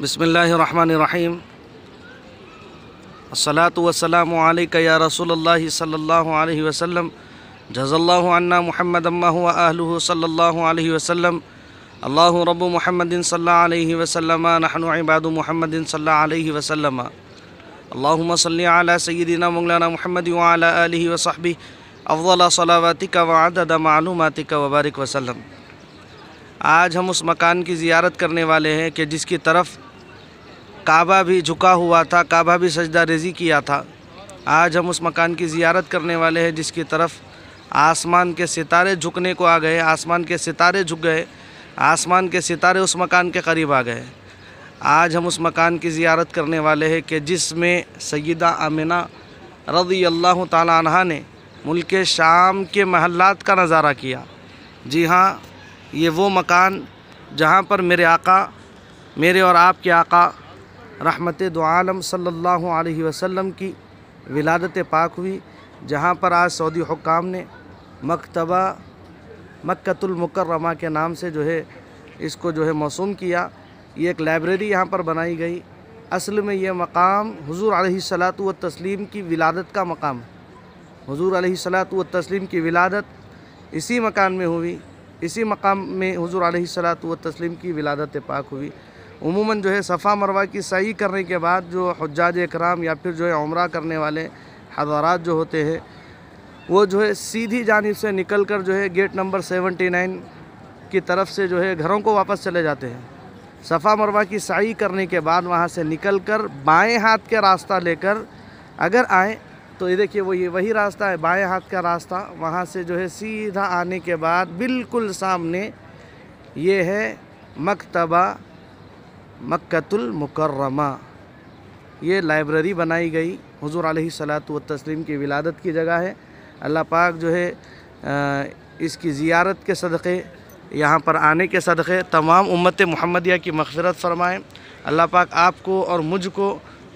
बिस्मिल्लाहिर्रहमानिर्रहीम। अस्सलातु वस्सलामु अलैका या रसूलल्लाहि सल्लल्लाहु अलैहि वसल्लम। जज़ल्लाहु अन्ना मुहम्मदन व अहलुहु सल्लल्लाहु अलैहि वसल्लम। अल्लाहु रब्बु मुहम्मदिन सल्लल्लाहु अलैहि वसल्लम नहनु इबादु मुहम्मदिन सल्लल्लाहु अलैहि वसल्लम। अल्लाहुम्मा सल्लि अला सय्यिदिना मौलाना मुहम्मद व अला आलिहि व सहबिहि अफ़ज़ल सलावातिका व अदद मालूमातिका व बारिक वसल्लम। आज हम उस मकान की ज़ियारत करने वाले हैं कि जिसकी तरफ काबा भी झुका हुआ था, काबा भी सजदा रेज़ी किया था। आज हम उस मकान की ज़ियारत करने वाले हैं जिसकी तरफ आसमान के सितारे झुकने को आ गए, आसमान के सितारे झुक गए, आसमान के सितारे उस मकान के करीब आ गए। आज हम उस मकान की ज़ियारत करने वाले हैं कि जिसमें सय्यदा आमिना रज़ियल्लाहु ताला अन्हा ने मुल्क शाम के महल्लात का नज़ारा किया। जी हाँ, ये वो मकान जहाँ पर मेरे आका, मेरे और आपके आका रहमत दो आलम सल्लल्लाहु अलैहि वसल्लम की विलादत पाक हुई, जहाँ पर आज सऊदी हुक्काम ने मकतबा मक्कतुल मुकर्रमा के नाम से जो है इसको जो है मौसूम किया। ये एक लाइब्रेरी यहाँ पर बनाई गई। असल में ये मकाम हुज़ूर अलैहिस्सलातु व तस्लीम की विलादत का मकाम है। हुज़ूर अलैहिस्सलातु व तस्लीम की विलादत इसी मकान में हुई, इसी मकाम में हुज़ूर अलैहिस्सलातु व तस्लीम की विलादत पाक हुई। उमूमन जो है सफ़ा मरवा की सही करने के बाद जो हुज्जाज इकराम या फिर जो है उम्रा करने वाले हज़रात जो होते हैं वो जो है सीधी जानिब से निकल कर जो है गेट नंबर 79 की तरफ से जो है घरों को वापस चले जाते हैं। सफ़ा मरवा की सही करने के बाद वहाँ से निकल कर बाएँ हाथ के रास्ता लेकर अगर आएँ तो ये देखिए वो ये वही रास्ता है, बाएँ हाथ का रास्ता। वहाँ से जो है सीधा आने के बाद बिल्कुल सामने ये है मकतबा मक्कतुल मुकर्रमा। ये लाइब्रेरी बनाई गई हुज़ूर अलैहिस्सलातु व तस्लीम की विलादत की जगह है। अल्लाह पाक जो है इसकी ज़ियारत के सदक़े, यहाँ पर आने के सदक़े तमाम उम्मत मुहम्मदिया की मग़फ़िरत फ़रमाएँ। अल्लाह पाक आपको और मुझको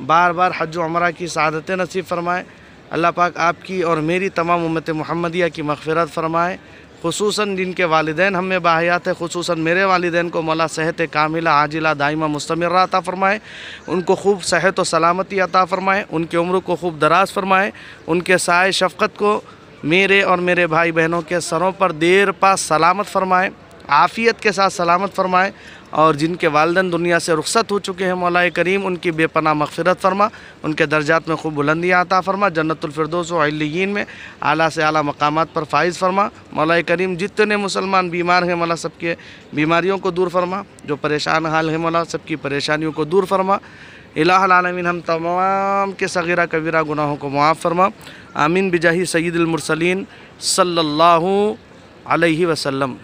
बार बार हज व उम्रा की सआदत नसीब फ़रमाए। अल्लाह पाक आपकी और मेरी तमाम उम्मत मुहम्मदिया की मग़फ़िरत फ़रमाए। खुसूसन जिनके वालिदैन हमें बाहयात है, खुसूसन मेरे वालिदैन को मौला सेहत कामिला आजिला दाइमा मुस्तमिर्रा अता फ़रमाए। उनको खूब सेहत व सलामती अता फ़रमाए, उनकी उम्र को खूब दराज फ़रमाए, उनके साए शफ़क़त को मेरे और मेरे भाई बहनों के सरों पर देर पास सलामत फ़रमाए, आफ़ियत के साथ सलामत फ़रमाए। और जिनके वालिदैन दुनिया से रुख़सत हो चुके हैं मौला करीम उनकी बेपनाह मग़फ़िरत फ़रमा, उनके दर्जात में खूब बुलंदियाँ अता फ़रमा, जन्नतुल फ़िरदौस व इल्लियीन में आला से आला मकामात पर फ़ाइज़ फ़रमा। मौला करीम जितने मुसलमान बीमार हैं मौला सबके बीमारियों को दूर फ़रमा, जो परेशान हाल है मौला सबकी परेशानियों को दूर फ़रमा। इलाहुल आलमीन हम तमाम के सग़ीरा कबीरा गुनाहों को मुआफ़ फ़रमा। आमीन बिजाही सय्यिदुल मुरसलीन सल्लल्लाहु अलैहि वसल्लम।